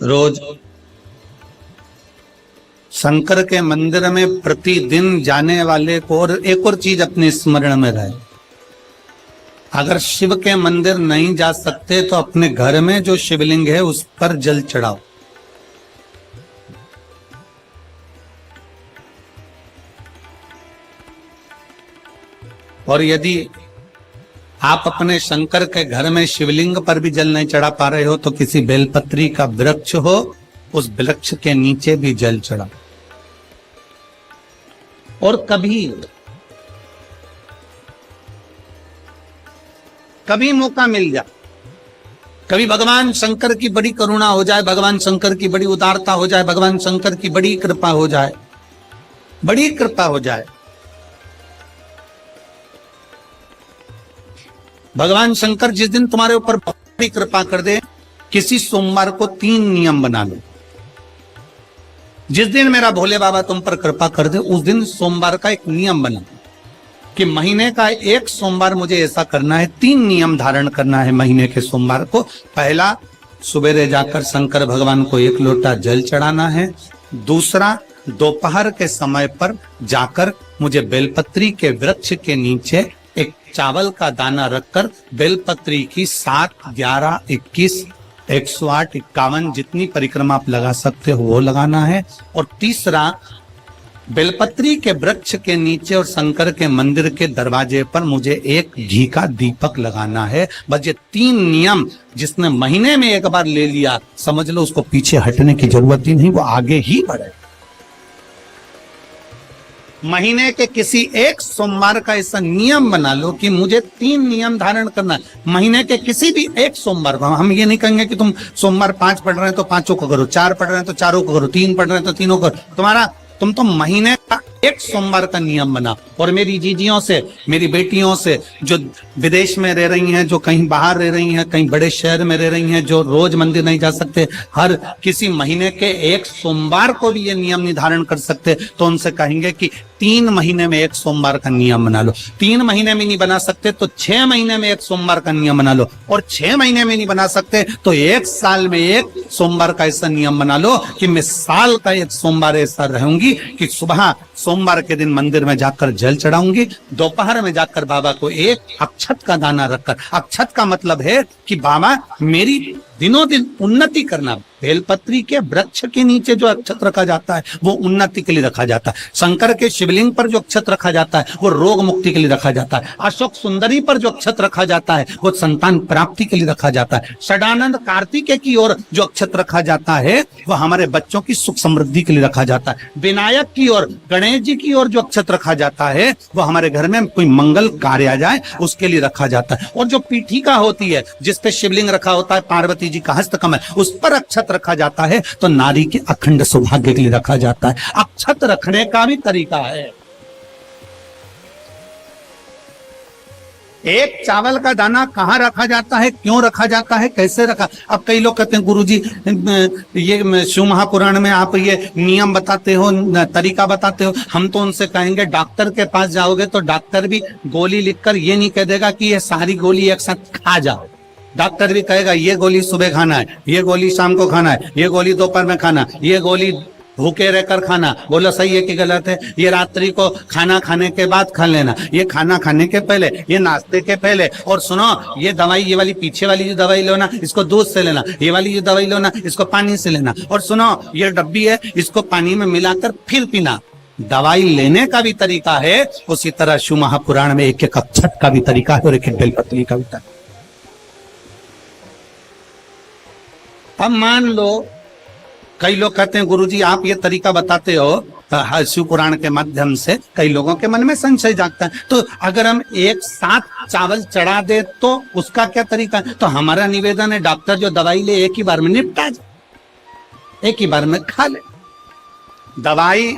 रोज शंकर के मंदिर में प्रतिदिन जाने वाले को और एक और चीज अपने स्मरण में रहे, अगर शिव के मंदिर नहीं जा सकते तो अपने घर में जो शिवलिंग है उस पर जल चढ़ाओ। और यदि आप अपने शंकर के घर में शिवलिंग पर भी जल नहीं चढ़ा पा रहे हो तो किसी बेलपत्री का वृक्ष हो, उस वृक्ष के नीचे भी जल चढ़ाओ। और कभी मौका मिल जाए, कभी भगवान शंकर की बड़ी करुणा हो जाए, भगवान शंकर की बड़ी उदारता हो जाए, भगवान शंकर की बड़ी कृपा हो जाए, बड़ी कृपा हो जाए, भगवान शंकर जिस दिन तुम्हारे ऊपर बड़ी कृपा कर दे, किसी सोमवार को 3 नियम बना लो। जिस दिन मेरा भोले बाबा तुम पर कृपा कर दे उस दिन सोमवार का एक नियम बना कि महीने का एक सोमवार मुझे ऐसा करना है, 3 नियम धारण करना है महीने के सोमवार को। पहला, सुबेरे जाकर शंकर भगवान को 1 लोटा जल चढ़ाना है। दूसरा, दोपहर के समय पर जाकर मुझे बेलपत्री के वृक्ष के नीचे एक चावल का दाना रखकर बेलपत्री की 7, 11, 21, 108, 51 जितनी परिक्रमा आप लगा सकते हो वो लगाना है। और तीसरा, बेलपत्री के वृक्ष के नीचे और शंकर के मंदिर के दरवाजे पर मुझे एक घी का दीपक लगाना है। बस ये 3 नियम जिसने महीने में एक बार ले लिया, समझ लो उसको पीछे हटने की जरूरत ही नहीं, वो आगे ही बढ़े। महीने के किसी एक सोमवार का ऐसा नियम बना लो कि मुझे 3 नियम धारण करना है महीने के किसी भी एक सोमवार को। हम ये नहीं कहेंगे कि तुम सोमवार 5 पढ़ रहे हैं तो 5 को करो, 4 पढ़ रहे हैं तो 4 को करो, 3 पढ़ रहे हैं तो 3 को करो। तुम तो महीने का एक सोमवार का नियम बना। और मेरी जीजियों से, मेरी बेटियों से जो विदेश में रह रही हैं, जो कहीं बाहर रह रही हैं, कहीं बड़े शहर में रह रही हैं, जो रोज मंदिर नहीं जा सकते, हर किसी महीने के एक सोमवार को भी ये नियम निर्धारण कर सकते, तो उनसे कहेंगे कि 3 महीने में एक सोमवार का नियम बना लो। 3 महीने में नहीं बना सकते तो 6 महीने में एक सोमवार का नियम बना लो। और 6 महीने में नहीं बना सकते तो 1 साल में एक सोमवार का ऐसा नियम बना लो कि मैं साल का एक सोमवार ऐसा रहूंगी कि सुबह सोमवार के दिन मंदिर में जाकर जल चढ़ाऊंगी, दोपहर में जाकर बाबा को एक अक्षत का दाना रखकर, अक्षत का मतलब है कि बाबा मेरी दिनों दिन उन्नति करना। बेलपत्री के वृक्ष के नीचे जो अक्षत रखा जाता है वो उन्नति के लिए रखा जाता है। शंकर के शिवलिंग पर जो अक्षत रखा जाता है वो रोग मुक्ति के लिए रखा जाता है। अशोक सुंदरी पर जो अक्षत रखा जाता है वो संतान प्राप्ति के लिए रखा जाता है। षडानंद कार्तिकेय की ओर जो अक्षत रखा जाता है वो हमारे बच्चों की सुख समृद्धि के लिए रखा जाता है। विनायक की ओर, गणेश जी की ओर जो अक्षत रखा जाता है वो हमारे घर में कोई मंगल कार्य आ जाए उसके लिए रखा जाता है। और जो पीठिका होती है जिसपे शिवलिंग रखा होता है, पार्वती जी का हस्तकमल, उस पर अक्षत रखा जाता है तो नारी के अखंड सौभाग्य के लिए रखा जाता है। अक्षत रखने का भी तरीका है। एक चावल का दाना कहाँ रखा जाता है, क्यों रखा जाता है, कैसे रखा। अब कई लोग कहते हैं गुरुजी ये शिव महापुराण में आप ये नियम बताते हो, तरीका बताते हो। हम तो उनसे कहेंगे डॉक्टर के पास जाओगे तो डॉक्टर भी गोली लिखकर ये नहीं कह देगा कि ये सारी गोली एक साथ खा जाओ। डॉक्टर भी कहेगा ये गोली सुबह खाना है, ये गोली शाम को खाना है, ये गोली दोपहर में खाना, ये गोली भूखे रहकर खाना। बोलो सही है कि गलत है? ये रात्रि को खाना खाने के बाद खा लेना, ये खाना खाने के पहले, ये नाश्ते के पहले। और सुनो, ये दवाई, ये वाली पीछे वाली जो दवाई लो ना इसको दूध से लेना, ये वाली जो दवाई लो ना इसको पानी से लेना। और सुनो, ये डब्बी है इसको पानी में मिलाकर फिर पीना। दवाई लेने का भी तरीका है, उसी तरह शिव महापुराण में एक एक अक्षत का भी तरीका है और एक एक बेलपत्री का भी तरीका। अब मान लो कई लोग कहते हैं गुरुजी आप ये तरीका बताते हो शिव पुराण के माध्यम से, कई लोगों के मन में संशय जागता है। तो अगर हम एक साथ चावल चढ़ा दे तो उसका क्या तरीका है? तो हमारा निवेदन है डॉक्टर जो दवाई ले एक ही बार में निपटा जाए, एक ही बार में खा ले। दवाई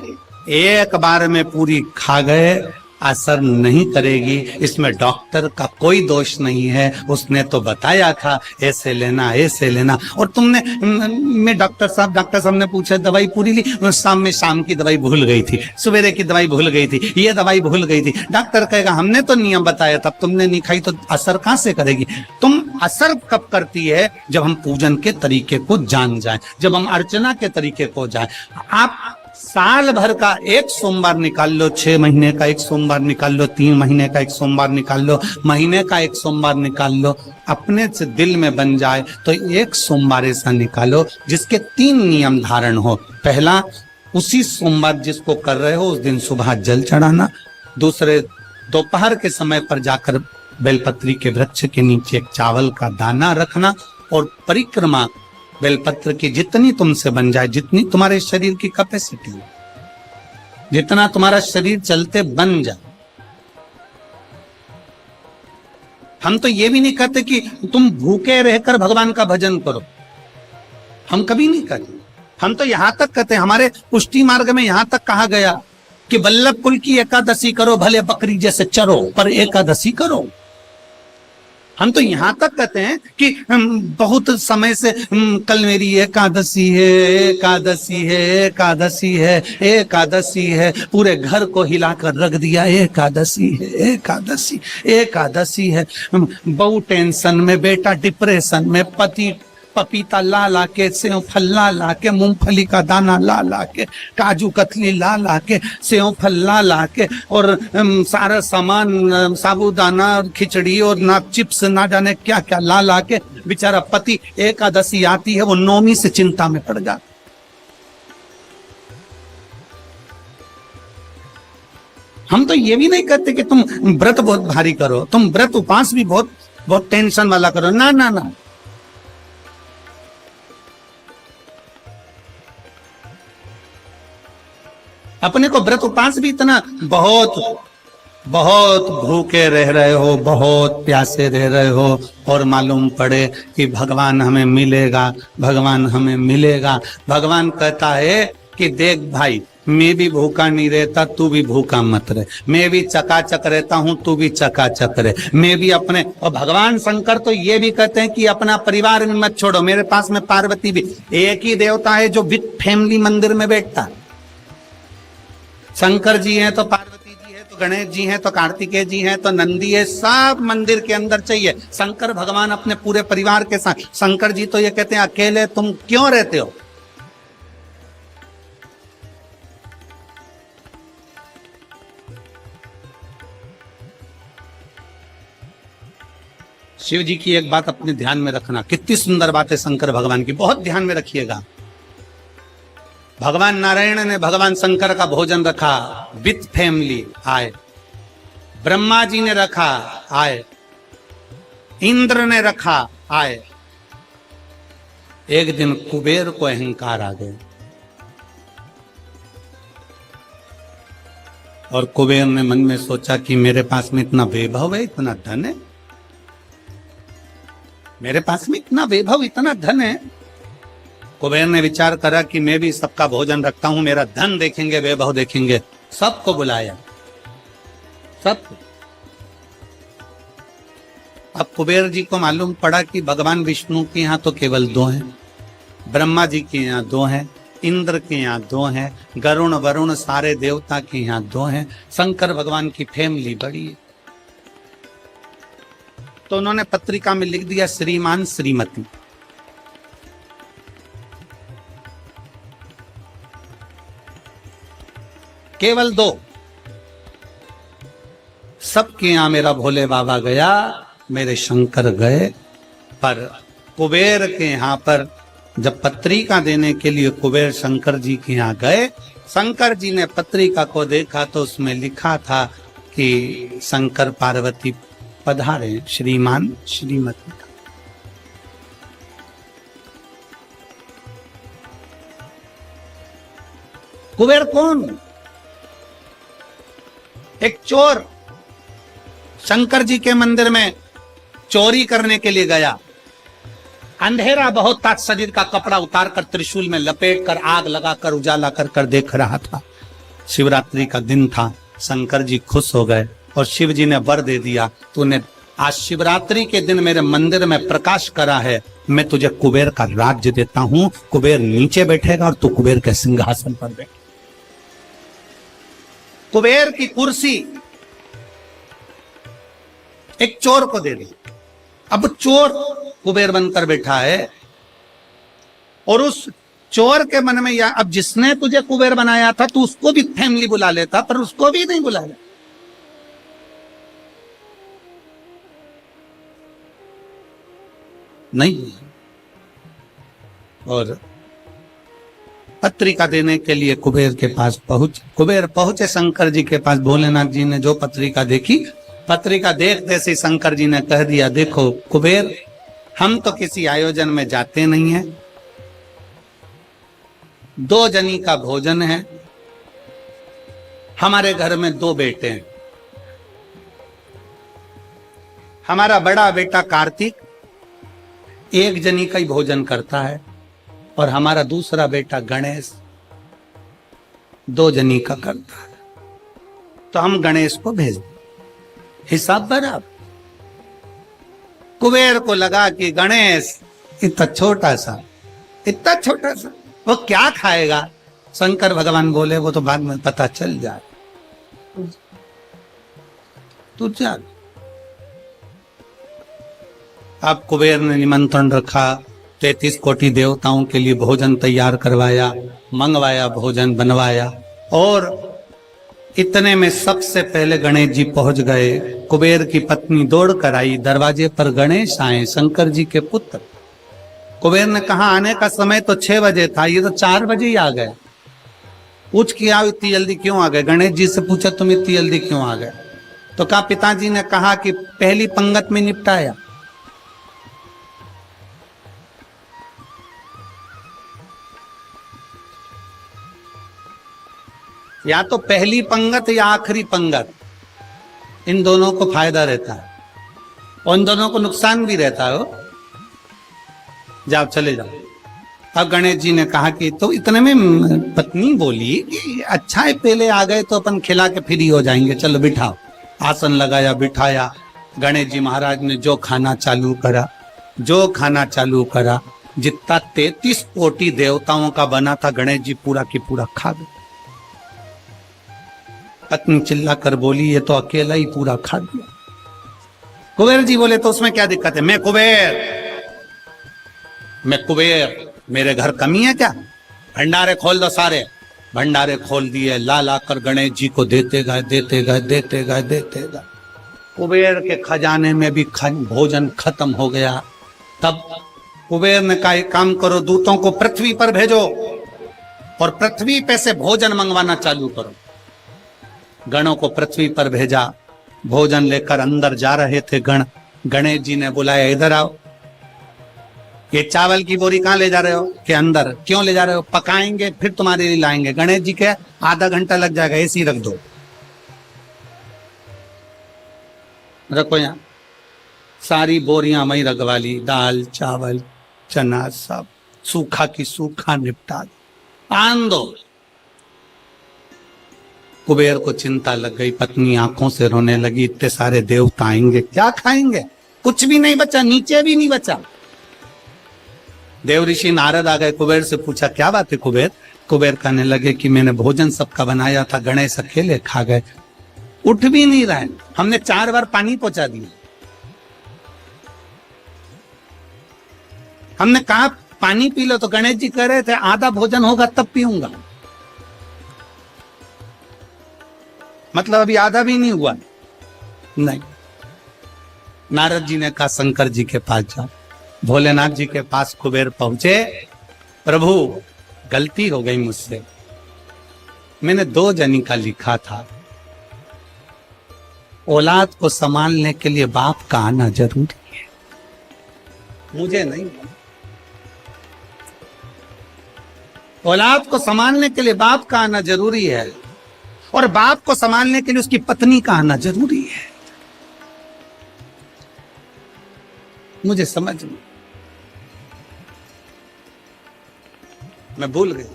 एक बार में पूरी खा गए, असर नहीं करेगी, इसमें डॉक्टर का कोई दोष नहीं है, उसने तो बताया था ऐसे लेना ऐसे लेना। और तुमने मैं डॉक्टर साहब ने पूछा दवाई पूरी ली, शाम की दवाई भूल गई थी, सवेरे की दवाई भूल गई थी, ये दवाई भूल गई थी। डॉक्टर कहेगा हमने तो नियम बताया तब तुमने नहीं खाई, तो असर कहां से करेगी? तुम असर कब करती है? जब हम पूजन के तरीके को जान जाए, जब हम अर्चना के तरीके को जाए। आप साल भर का एक सोमवार निकाल लो, 6 महीने का एक सोमवार निकाल लो, 3 महीने का एक सोमवार निकाल लो, महीने का एक सोमवार निकाल लो, अपने से दिल में बन जाए तो एक सोमवार ऐसा निकालो जिसके 3 नियम धारण हो। पहला, उसी सोमवार जिसको कर रहे हो उस दिन सुबह जल चढ़ाना। दूसरे, दोपहर के समय पर जाकर बेलपत्री के वृक्ष के नीचे एक चावल का दाना रखना। और परिक्रमा बेलपत्र की जितनी तुमसे बन जाए, जितनी तुम्हारे शरीर की कैपेसिटी है, जितना तुम्हारा शरीर चलते बन जाए। हम तो ये भी नहीं कहते कि तुम भूखे रहकर भगवान का भजन करो, हम कभी नहीं कहते। हम तो यहां तक कहते हैं, हमारे पुष्टि मार्ग में यहां तक कहा गया कि वल्लभ कुल की एकादशी करो, भले बकरी जैसे चरो पर एकादशी करो। हम तो यहां तक कहते हैं कि बहुत समय से कल मेरी एकादशी है, एकादशी है, एकादशी है, एकादशी है, पूरे घर को हिलाकर रख दिया, एकादशी है, एकादशी, एकादशी है। बहू टेंशन में, बेटा डिप्रेशन में, पति पपीता ला ला के, सेव फल ला ला के, मूंगफली का दाना ला ला के, काजू कतली ला ला के, सेव फल ला ला के, और सारा सामान, साबूदाना और खिचड़ी और ना चिप्स ना जाने क्या क्या ला ला के, बेचारा पति एकादशी आती है वो 9वीं से चिंता में पड़ जाता। हम तो ये भी नहीं कहते कि तुम व्रत बहुत भारी करो, तुम व्रत उपास भी बहुत बहुत टेंशन वाला करो, ना ना ना। अपने को व्रत उपास भी इतना बहुत बहुत भूखे रह रहे हो, बहुत प्यासे रह रहे हो, और मालूम पड़े कि भगवान हमें मिलेगा, भगवान हमें मिलेगा। भगवान कहता है कि देख भाई, मैं भी भूखा नहीं रहता, तू भी भूखा मत रहे, मैं भी चकाचक रहता हूं, तू भी चकाचक रहे, मैं भी अपने। और भगवान शंकर तो ये भी कहते हैं कि अपना परिवार में मत छोड़ो। मेरे पास में पार्वती भी, एक ही देवता है जो विद फैमिली मंदिर में बैठता है। शंकर जी हैं तो पार्वती जी है, तो गणेश जी हैं, तो कार्तिकेय जी हैं, तो नंदी है, सब मंदिर के अंदर चाहिए। शंकर भगवान अपने पूरे परिवार के साथ। शंकर जी तो ये कहते हैं अकेले तुम क्यों रहते हो? शिव जी की एक बात अपने ध्यान में रखना, कितनी सुंदर बात है शंकर भगवान की, बहुत ध्यान में रखिएगा। भगवान नारायण ने भगवान शंकर का भोजन रखा, विथ फैमिली आए। ब्रह्मा जी ने रखा, आए। इंद्र ने रखा, आए। एक दिन कुबेर को अहंकार आ गया और कुबेर ने मन में सोचा कि मेरे पास में इतना वैभव है, इतना धन है, मेरे पास में इतना वैभव, इतना धन है। कुबेर ने विचार करा कि मैं भी सबका भोजन रखता हूं, मेरा धन देखेंगे, वैभव देखेंगे। सबको बुलाया, सबको। अब कुबेर जी को मालूम पड़ा कि भगवान विष्णु के यहाँ तो केवल 2 हैं, ब्रह्मा जी के यहाँ 2 हैं, इंद्र के यहाँ 2 हैं, गरुण वरुण सारे देवता के यहाँ 2 हैं, शंकर भगवान की फैमिली बड़ी है। तो उन्होंने पत्रिका में लिख दिया श्रीमान श्रीमती। केवल 2। सबके यहां मेरा भोले बाबा गया, मेरे शंकर गए, पर कुबेर के यहां पर जब पत्रिका देने के लिए कुबेर शंकर जी के यहां गए, शंकर जी ने पत्रिका को देखा तो उसमें लिखा था कि शंकर पार्वती पधारे, श्रीमान श्रीमती। कुबेर कौन? एक चोर शंकर जी के मंदिर में चोरी करने के लिए गया। अंधेरा बहुत था, शरीर का कपड़ा उतारकर त्रिशूल में लपेटकर आग लगाकर उजाला कर देख रहा था। शिवरात्रि का दिन था, शंकर जी खुश हो गए और शिव जी ने वर दे दिया, तूने आज शिवरात्रि के दिन मेरे मंदिर में प्रकाश करा है, मैं तुझे कुबेर का राज्य देता हूं। कुबेर नीचे बैठेगा और तू कुबेर के सिंहासन पर बैठ। कुबेर की कुर्सी एक चोर को दे दी। अब चोर कुबेर बनकर बैठा है और उस चोर के मन में या अब जिसने तुझे कुबेर बनाया था तू उसको भी फैमिली बुला लेता, पर उसको भी नहीं बुलाया। नहीं। और पत्रिका देने के लिए कुबेर के पास कुबेर पहुंचे शंकर जी के पास। भोलेनाथ जी ने जो पत्रिका देखी, पत्रिका देखते से शंकर जी ने कह दिया, देखो कुबेर, हम तो किसी आयोजन में जाते नहीं हैं, 2 जनी का भोजन है, हमारे घर में 2 बेटे हैं, हमारा बड़ा बेटा कार्तिक 1 जनी का ही भोजन करता है और हमारा दूसरा बेटा गणेश 2 जनी का करता है, तो हम गणेश को भेज दें, हिसाब बराबर। कुबेर को लगा कि गणेश इतना छोटा सा वो क्या खाएगा। शंकर भगवान बोले, वो तो बाद में पता चल जाए, तू चल। अब कुबेर ने निमंत्रण रखा, 33 कोटि देवताओं के लिए भोजन तैयार करवाया, मंगवाया, भोजन बनवाया। और इतने में सबसे पहले गणेश जी पहुंच गए। कुबेर की पत्नी दौड़ कर आई, दरवाजे पर गणेश आए, शंकर जी के पुत्र। कुबेर ने कहा आने का समय तो 6 बजे था, ये तो 4 बजे ही आ गए। पूछ किया इतनी जल्दी क्यों आ गए? गणेश जी से पूछा तुम इतनी जल्दी क्यों आ गए? तो कहा पिताजी ने कहा कि पहली पंगत में निपटाया। या तो पहली पंगत या आखिरी पंगत, इन दोनों को फायदा रहता है और इन दोनों को नुकसान भी रहता है। जाओ चले जाओ। अब गणेश जी ने कहा कि तो इतने में पत्नी बोली कि अच्छा है पहले आ गए तो अपन खिला के फ्री हो जाएंगे, चलो बिठाओ। आसन लगाया, बिठाया। गणेश जी महाराज ने जो खाना चालू करा, जितना 33 कोटि देवताओं का बना था गणेश जी पूरा की पूरा खा गए। पत्नी चिल्ला कर बोली ये तो अकेला ही पूरा खा गया। कुबेर जी बोले तो उसमें क्या दिक्कत है? मैं कुबेर, मेरे घर कमी है क्या? भंडारे खोल दो सारे। भंडारे खोल दिए, ला कर गणेश जी को देते गए। कुबेर के खजाने में भी भोजन खत्म हो गया। तब कुबेर ने कहा एक काम करो, दूतों को पृथ्वी पर भेजो और पृथ्वी पे से भोजन मंगवाना चालू करो। गणों को पृथ्वी पर भेजा। भोजन लेकर अंदर जा रहे थे गण। गणेश जी ने बुलाया, इधर आओ। ये चावल की बोरी कहां ले जा रहे हो? कि अंदर। क्यों ले जा रहे हो? पकाएंगे फिर तुम्हारे लिए लाएंगे। गणेश जी के आधा घंटा लग जाएगा, ऐसी रख दो। रखो यहां। सारी बोरियां वहीं रखवा ली, दाल चावल चना सब सूखा की सूखा निपटा आन दो। कुबेर को चिंता लग गई, पत्नी आंखों से रोने लगी, इतने सारे देवता आएंगे क्या खाएंगे? कुछ भी नहीं बचा, नीचे भी नहीं बचा। देव ऋषि नारद आ गए, कुबेर से पूछा क्या बात है कुबेर? कुबेर कहने लगे कि मैंने भोजन सबका बनाया था, गणेश अकेले खा गए, उठ भी नहीं रहे। हमने 4 बार पानी पहुंचा दिया। हमने कहा पानी पी लो तो गणेश जी कह रहे थे आधा भोजन होगा तब पीऊंगा। मतलब अभी आधा भी नहीं हुआ। नहीं। नारद जी ने कहा शंकर जी के पास जाओ। भोलेनाथ जी के पास कुबेर पहुंचे। प्रभु गलती हो गई मुझसे, मैंने 2 जनी का लिखा था। औलाद को संभालने के लिए बाप का आना जरूरी है, मुझे नहीं। औलाद को संभालने के लिए बाप का आना जरूरी है और बाप को संभालने के लिए उसकी पत्नी का आना जरूरी है। मुझे समझ में, मैं भूल गई।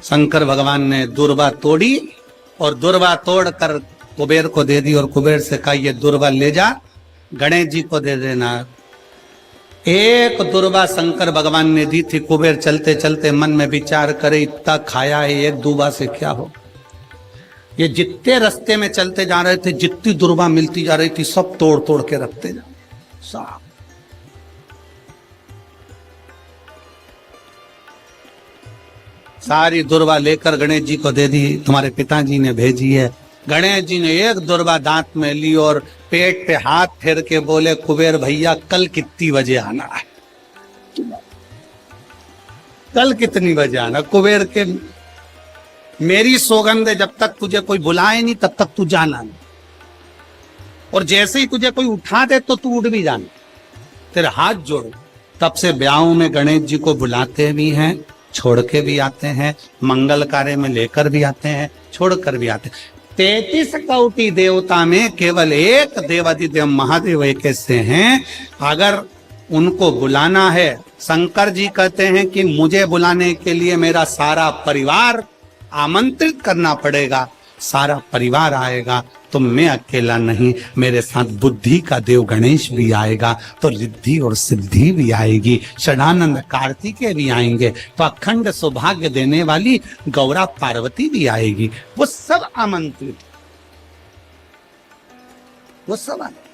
शंकर भगवान ने दुर्बा तोड़ी और दुर्वा तोड़कर कुबेर को दे दी और कुबेर से कहा ये दुर्वा ले जा गणेश जी को दे देना। एक दुर्वा शंकर भगवान ने दी थी। कुबेर चलते चलते मन में विचार करे इतना खाया है, एक दुर्वा से क्या हो। ये जितने रास्ते में चलते जा रहे थे, जितनी दुर्वा मिलती जा रही थी, सब तोड़ तोड़ के रखते जा सब। सारी दुर्वा लेकर गणेश जी को दे दी, तुम्हारे पिताजी ने भेजी है। गणेश जी ने एक दुर्वा दांत में ली और पेट पे हाथ फेर के बोले कुबेर भैया कल कितनी बजे आना है, कल कितनी बजे आना। कुबेर के मेरी सौगंध है जब तक तुझे कोई बुलाए नहीं तब तक तू जाना नहीं, और जैसे ही तुझे कोई उठा दे तो तू उठ भी जाना, तेरे हाथ जोड़ो। तब से ब्याहों में गणेश जी को बुलाते भी हैं, छोड़ के भी आते हैं, मंगल कार्य में लेकर भी आते हैं, छोड़ कर भी आते हैं। 33 कोटि देवता में केवल एक देवाधिदेव महादेव एक ऐसे हैं, अगर उनको बुलाना है, शंकर जी कहते हैं कि मुझे बुलाने के लिए मेरा सारा परिवार आमंत्रित करना पड़ेगा, सारा परिवार आएगा तो मैं अकेला नहीं, मेरे साथ बुद्धि का देव गणेश भी आएगा तो रिद्धि और सिद्धि भी आएगी, षडानंद कार्तिकेय भी आएंगे तो अखंड सौभाग्य देने वाली गौरा पार्वती भी आएगी। वो सब आमंत्रित, वो सब आएंगे।